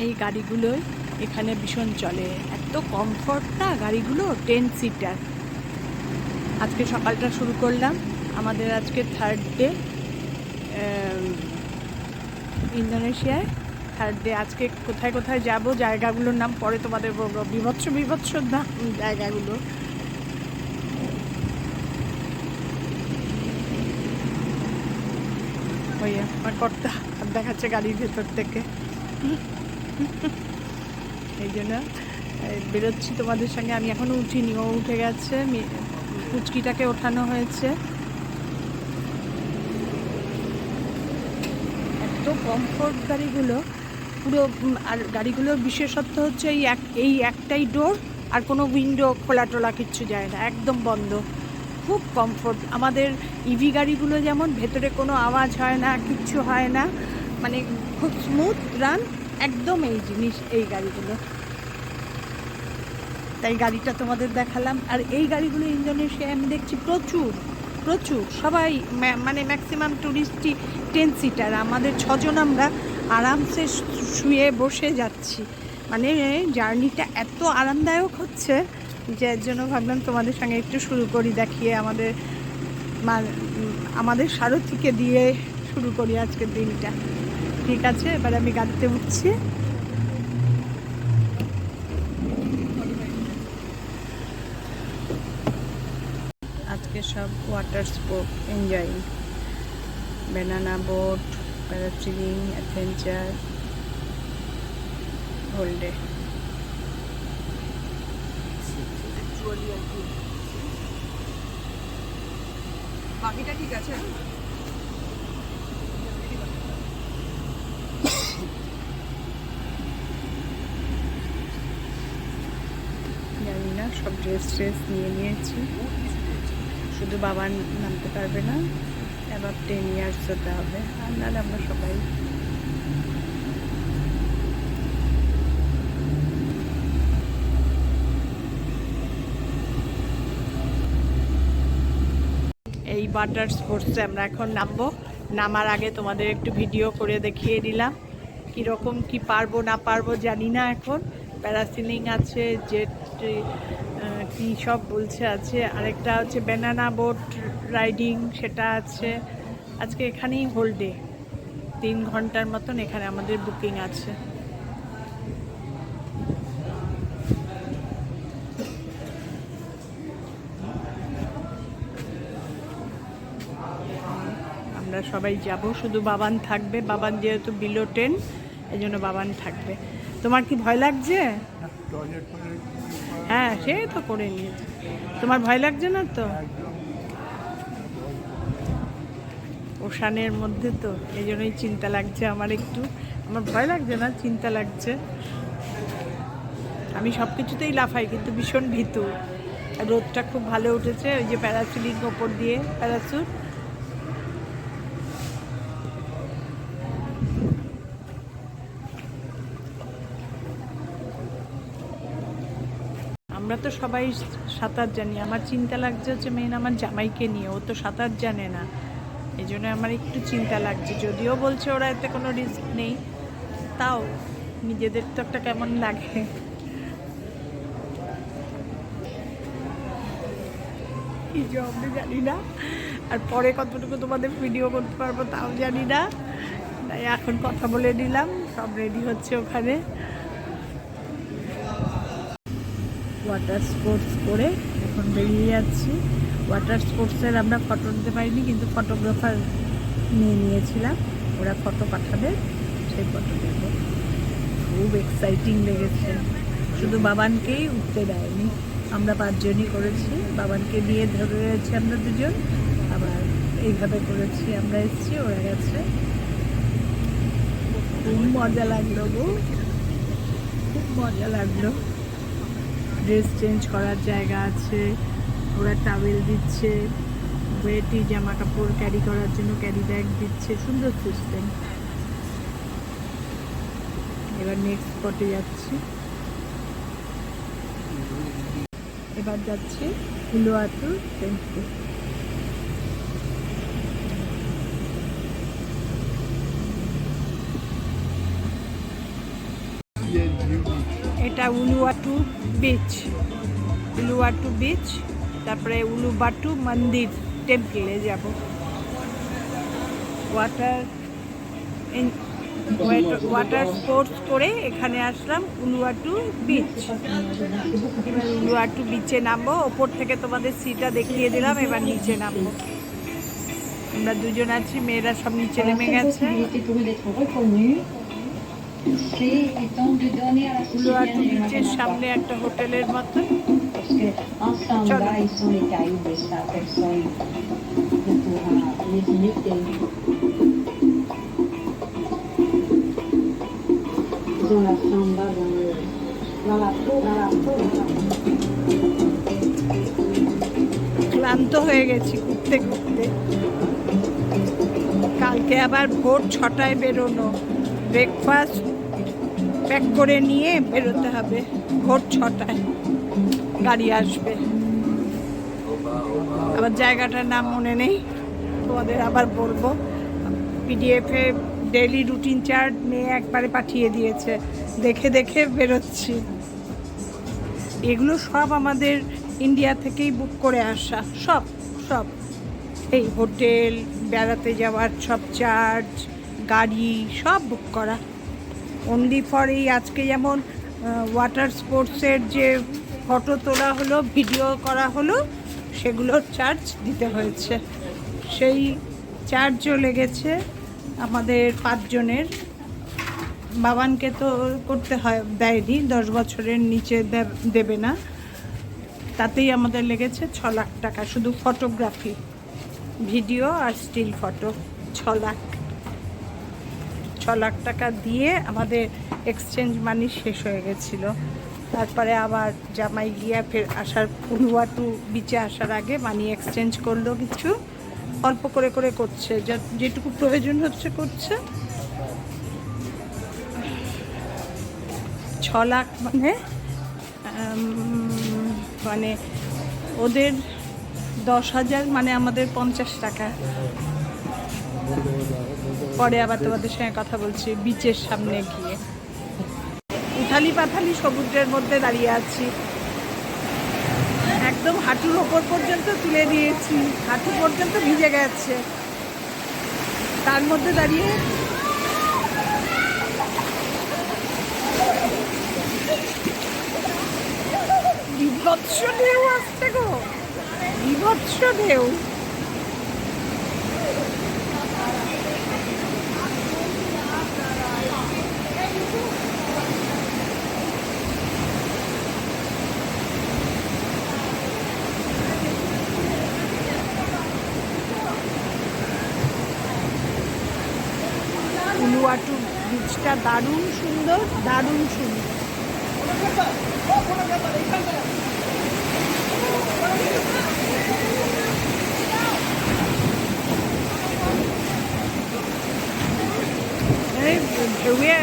এই গাড়িগুলোই এখানে ভীষণ চলে, এত কমফর্ট না গাড়িগুলো, 10 সিটার। আজকে সকালটা শুরু করলাম, আমাদের আজকে থার্ড ডে ইন্দোনেশিয়ায়, থার্ড ডে। আজকে কোথায় কোথায় যাব জায়গাগুলোর নাম পরে তোমাদের বলবো, বিভৎস বিভৎস নাম জায়গাগুলো। ওই আমার কর্তা দেখাচ্ছে গাড়ির ভেতর থেকে, এই জন্য বেরোচ্ছি তোমাদের সঙ্গে। আমি এখনও উঠিনি, ও উঠে গেছে, পুচকিটাকে ওঠানো হয়েছে। এত কমফোর্ট গাড়িগুলো পুরো। আর গাড়িগুলোর বিশেষত্ব হচ্ছে এই একটাই ডোর, আর কোনো উইন্ডো খোলা টোলা কিচ্ছু যায় না, একদম বন্ধ, খুব কমফোর্ট। আমাদের ইভি গাড়িগুলো যেমন ভেতরে কোনো আওয়াজ হয় না, কিচ্ছু হয় না, মানে খুব স্মুথ রান, একদম এই জিনিস এই গাড়িগুলো। তাই গাড়িটা তোমাদের দেখালাম। আর এই গাড়িগুলো ইন্দোনেশিয়ায় আমি দেখছি প্রচুর প্রচুর, সবাই মানে ম্যাক্সিমাম ট্যুরিস্টই 10 সিটার। আমাদের 6 জন আমরা আরামসে শুয়ে বসে যাচ্ছি, মানে জার্নিটা এত আরামদায়ক হচ্ছে, যার জন্য ভাবলাম তোমাদের সঙ্গে একটু শুরু করি, দেখিয়ে আমাদের সারথিকে দিয়ে শুরু করি আজকের দিনটা। ঠিক আছে, এবার আমি গাড়িতে উঠছি। আজকে সব water sport enjoying, banana boat, parasailing, adventure, whole day. বাকিটা ঠিক আছে। জানি না, সব ড্রেস নিয়ে নিয়েছি, শুধু বাবা নামতে পারবে না, এবার 10 ইয়ার্স হতে হবে, আর নাহলে আমরা সবাই। এই ওয়াটার স্পোর্টসে আমরা এখন নামবো। নামার আগে তোমাদের একটু ভিডিও করে দেখিয়ে দিলাম কীরকম কি পারবো না পারবো জানি না। এখন প্যারাসিলিং আছে, জেট কী সব বলছে আছে, আরেকটা হচ্ছে ব্যানানা বোট রাইডিং, সেটা আছে। আজকে এখানেই হোল ডে, 3 ঘন্টার মতন এখানে আমাদের বুকিং আছে। আমরা সবাই যাব, শুধু বাবান থাকবে, বাবান যেহেতু বিলো 10, এই জন্য বাবান থাকবে। তোমার কি ভয় লাগছে? হ্যাঁ, সে তো করে নিয়েছে। তোমার ভয় লাগছে না তো? ওশানের মধ্যে তো, এই জন্যই চিন্তা লাগছে আমার একটু। আমার ভয় লাগছে না, চিন্তা লাগছে। আমি সব কিছুতেই লাফাই, কিন্তু ভীষণ ভীতু। রোদটা খুব ভালো উঠেছে, ওই যে প্যারাসিলিং ওপর দিয়ে প্যারাসুট। আমরা তো সবাই সাঁতার জানি, আমার চিন্তা লাগছে হচ্ছে মেন আমার জামাইকে নিয়ে, ও তো সাঁতার জানে না, এই জন্য আমার একটু চিন্তা লাগছে। যদিও বলছে ওরা এতে কোনো রিস্ক নেই, তাও নিজেদের তো একটা কেমন লাগে। কি জব জানি না, আর পরে কতটুকু তোমাদের ভিডিও করতে পারবো তাও জানি না, তাই এখন কথা বলে নিলাম। সব রেডি হচ্ছে ওখানে। ওয়াটার স্পোর্টস করে এখন বেরিয়ে যাচ্ছি। ওয়াটার স্পোর্টসের আমরা ফটো নিতে পারিনি, কিন্তু ফটোগ্রাফার নিয়ে নিয়েছিলাম, ওরা ফটো পাঠাবে, সেই ফটো দেব। খুব এক্সাইটিং লেগেছে, শুধু বাবানকেই উঠতে দেয়নি, আমরা 5 জনই করেছি, বাবানকে নিয়ে ধরে রয়েছি আমরা 2 জন, আবার এইভাবে করেছি, আমরা এসেছি, ওরা গেছে। খুব মজা লাগলো গো, খুব মজা লাগলো। ড্রেস চেঞ্জ করার জায়গা আছে, ওরা টাওয়েল দিচ্ছে, ওয়েটি জামা কাপড় ক্যারি করার জন্য ক্যারি ব্যাগ দিচ্ছে, সুন্দর সিস্টেম। এবার নেক্সট স্পটে যাচ্ছি, এবার যাচ্ছি হুলুয়াটু টেম্পল। এটা উলুয়াটু বিচ, উলুয়াটু বিচ, তারপরে উলুবাটু মন্দির টেম্পলে যাব। ওয়াটার স্পোর্টস করে এখানে আসলাম উলুয়াটু বিচ। এবার উলুয়াটু বিচে নামবো, ওপর থেকে তোমাদের সিটা দেখিয়ে দিলাম, এবার নিচে নামবো। আমরা দুজন আছি, মেয়েরা সব নিচে নেমে গেছে। উলুয়াটু বিচের সামনে একটা হোটেলের মতো। চলো। ক্লান্ত হয়ে গেছি ঘুরতে ঘুরতে। কালকে আবার ভোর 6টায় বেরোনো, ব্রেকফাস্ট প্যাক করে নিয়ে বেরোতে হবে। ভোর 6টায় গাড়ি আসবে। আবার জায়গাটার নাম মনে নেই, তোমাদের আবার বলবো। পিডিএফে ডেইলি রুটিন চার্ট মেয়ে একবারে পাঠিয়ে দিয়েছে, দেখে দেখে বেরোচ্ছি। এগুলো সব আমাদের ইন্ডিয়া থেকেই বুক করে আসা, সব সব এই হোটেল, বেড়াতে যাওয়ার সব চার্জ, গাড়ি সব বুক করা। অনলি ফর এই আজকে যেমন ওয়াটার স্পোর্টসের যে ফটো তোলা হলো, ভিডিও করা হলো, সেগুলোর চার্জ দিতে হয়েছে। সেই চার্জও লেগেছে আমাদের 5 জনের। বাবানকে তো করতে হয়, দেয়নি, 10 বছরের নিচে দেবে না। তাতেই আমাদের লেগেছে 6 লাখ টাকা, শুধু ফটোগ্রাফি, ভিডিও আর স্টিল ফটো। 6 লাখ টাকা দিয়ে আমাদের এক্সচেঞ্জ মানি শেষ হয়ে গেছিল। তারপরে আবার জামাই গিয়া ফের আসার, উলুয়াটু বিচে আসার আগে মানি এক্সচেঞ্জ করলো কিছু, অল্প করে করে করছে, যেটুকু প্রয়োজন হচ্ছে করছে। 6 লাখ মানে ওদের 10,000, মানে আমাদের 50 টাকা। পরে আবার তোমাদের সঙ্গে কথা বলছি বিচের সামনে গিয়ে। উথালি পাথালি সমুদ্রের মধ্যে দাঁড়িয়ে আছি, একদম হাঁটুর ওপর পর্যন্ত তুলে দিয়েছি, হাঁটু পর্যন্ত ভিজে গেছে, তার মধ্যে দাঁড়িয়ে বিভৎস ঢেউ আসছে গো, বিভৎস ঢেউ। উলুয়াটু বিচটা দারুণ সুন্দর, দারুণ সুন্দর। ঢেউয়ে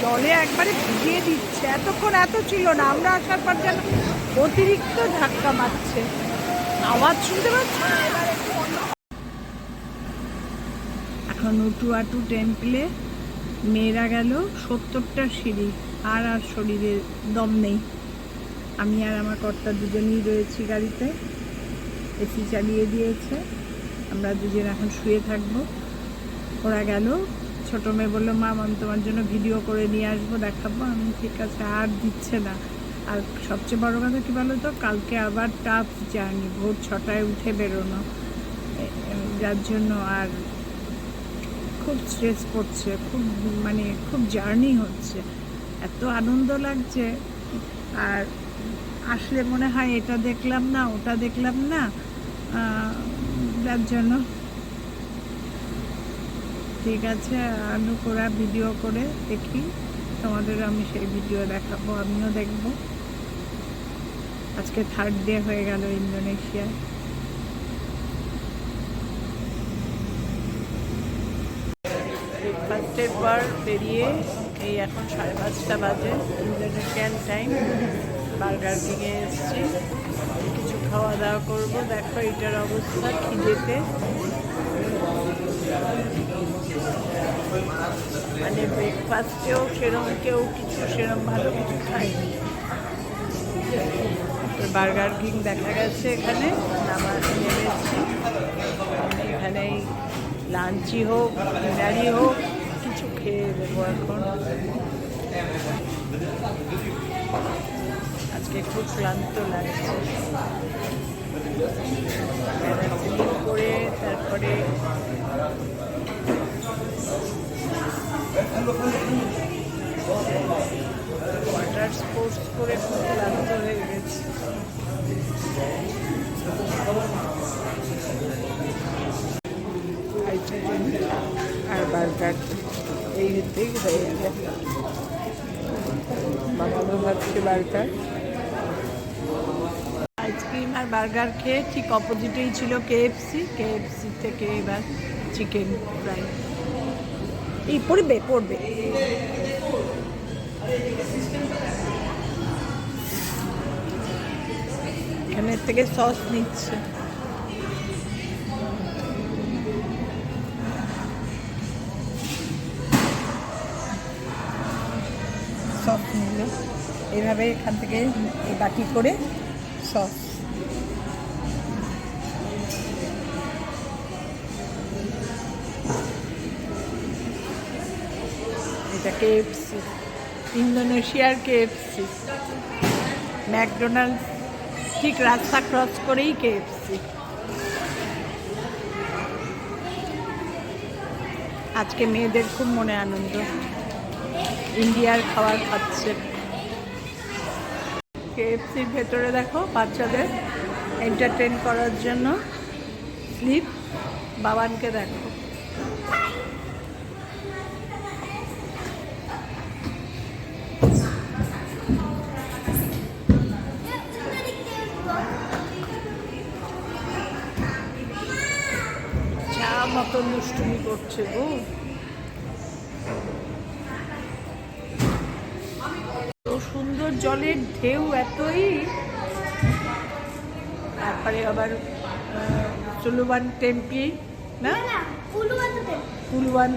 জলে একবারে ভিজিয়ে দিচ্ছে, এতক্ষণ এত ছিল না, আমরা আসার পর যেন অতিরিক্ত ধাক্কা মারছে। আওয়াজ শুনতে পাচ্ছি। এখন উলুয়াটু টেম্পলে মেয়েরা গেল 70টা সিঁড়ি, আর শরীরে দম নেই। আমি আর আমার কর্তা দুজনেই রয়েছি গাড়িতে, এসি চালিয়ে দিয়েছে, আমরা দুজন এখন শুয়ে থাকবো। ওরা গেল, ছোটো মেয়ে বললো মা আমি তোমার জন্য ভিডিও করে নিয়ে আসবো, দেখাবো। আমি ঠিক আছে, আর দিচ্ছে না। আর সবচেয়ে বড় কথা কী বলো তো, কালকে আবার টাফ জার্নি, ভোর 6টায় উঠে বেরোনো, যার জন্য আর খুব স্ট্রেস পড়ছে, খুব জার্নি হচ্ছে। এত আনন্দ লাগছে, আর আসলে মনে হয় এটা দেখলাম না, ওটা দেখলাম না, যার জন্য ঠিক আছে অনুকরা ভিডিও করে দেখি, তোমাদের আমি সেই ভিডিও দেখাবো, আমিও দেখব। আজকে 3rd ডে হয়ে গেল ইন্দোনেশিয়ায়। ব্রেকফাস্টের পর বেরিয়ে এই এখন 5:30 বাজে ইন্দোনেশিয়ান টাইম, বার্গার কিনে এসেছি, কিছু খাওয়া দাওয়া করবো। দেখো এটার অবস্থা খিদেতে। মানে ব্রেকফাস্টেও সেরকম কেউ কিছু সেরকম ভালো কিছু খায়নি। বার্গার কিং দেখা গেছে এখানে, আমার নেমেছি। আমি এখানেই লাঞ্চই হোক ডিনারই হোক কিছু খেয়ে দেবো এখন। আজকে খুব ক্লান্ত লাগছে। প্যারাসিলিং করে তারপরে ওয়াটার স্পোর্টস করে খুব ক্লান্ত হয়ে গেছে। আর বার্গার এই হতেই হয়ে গেছে। বাবাও ভাবছে বার্গার। আইসক্রিম আর বার্গার খেয়ে ঠিক অপোজিটেই ছিল কেএফসি। কেএফসি থেকে এবার চিকেন ফ্রাই। এই পড়বে পড়বে। এখানের থেকে সস নিচ্ছে। সস নিল এইভাবে এখান থেকে এই বাটি করে সস। এটা কেএফসি, ইন্দোনেশিয়ার কেএফসি। ম্যাকডোনাল্ডস ঠিক রাস্তা ক্রস করেই কেএফসি। আজকে মেয়েদের খুব মনে আনন্দ, ইন্ডিয়ার খাবার খাচ্ছে। কেএফসির ভেতরে দেখো বাচ্চাদের এন্টারটেন করার জন্য স্লিপ। বাবানকে দেখো, যা মতন দুষ্টুমি করছে গো। সুন্দর জলের ঢেউ এতই। তারপরে আবার সুলুবান টেম্পি না, কুলওয়ান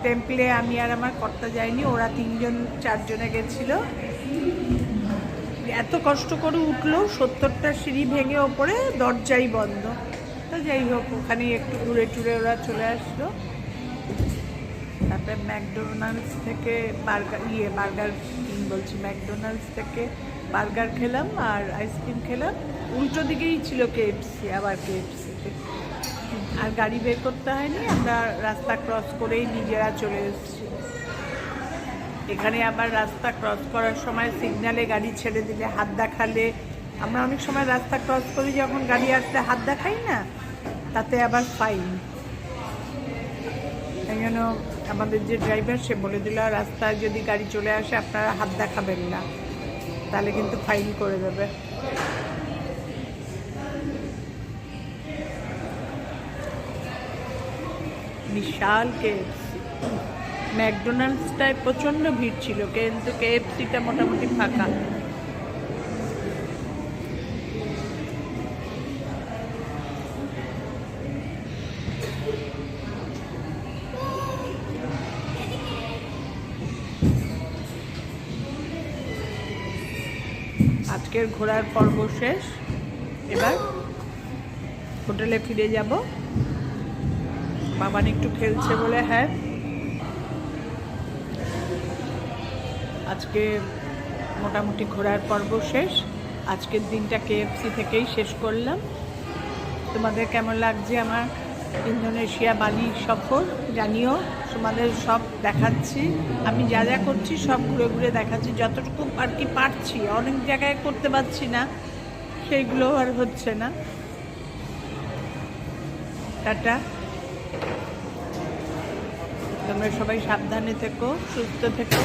টেম্পলে আমি আর আমার কর্তা যাইনি, ওরা 3-4জনে গেছিল। এত কষ্ট করে উঠলো, 70টা সিঁড়ি ভেঙে ওপরে, দরজাই বন্ধ। তো যাই হোক ওখানেই একটু ঘুরে টুরে ওরা চলে আসলো। তারপরে ম্যাকডোনাল্ডস থেকে বার্গার বলছি, ম্যাকডোনাল্ডস থেকে বার্গার খেলাম আর আইসক্রিম খেলাম। উল্টো দিকেই ছিল কেএফসি, আবার কেএফসিতে আর গাড়ি বের করতে হয়নি, আমরা রাস্তা ক্রস করেই নিজেরা চলে এসেছি। এখানে আবার রাস্তা ক্রস করার সময় সিগন্যালে গাড়ি ছেড়ে দিলে, হাত দেখালে, আমরা অনেক সময় রাস্তা ক্রস করি যখন গাড়ি আসলে হাত দেখাই না, তাতে আবার ফাইন। এই জন্য আমাদের যে ড্রাইভার সে বলে দিল, রাস্তায় যদি গাড়ি চলে আসে আপনারা হাত দেখাবেন না, তাহলে কিন্তু ফাইন করে দেবে। বিশাল কেএফসি। ম্যাকডোনাল্ডসটায় প্রচণ্ড ভিড় ছিল, কিন্তু কেএফসিটা মোটামুটি ফাঁকা। আজকের ঘোরার পর্ব শেষ, এবার হোটেলে ফিরে যাব। বাবান একটু খেলছে বলে, হ্যাঁ আজকে মোটামুটি ঘোরার পর্ব শেষ। আজকের দিনটা কেএফসি থেকেই শেষ করলাম। তোমাদের কেমন লাগছে আমার ইন্দোনেশিয়া বালি সফর জানিও। তোমাদের সব দেখাচ্ছি, আমি যা যা করছি সব ঘুরে ঘুরে দেখাচ্ছি, যতটুকু আর কি পারছি। অনেক জায়গায় করতে পারছি না, সেইগুলো আর হচ্ছে না। টাটা, তোমরা সবাই সাবধানে থেকো, সুস্থ থেকো।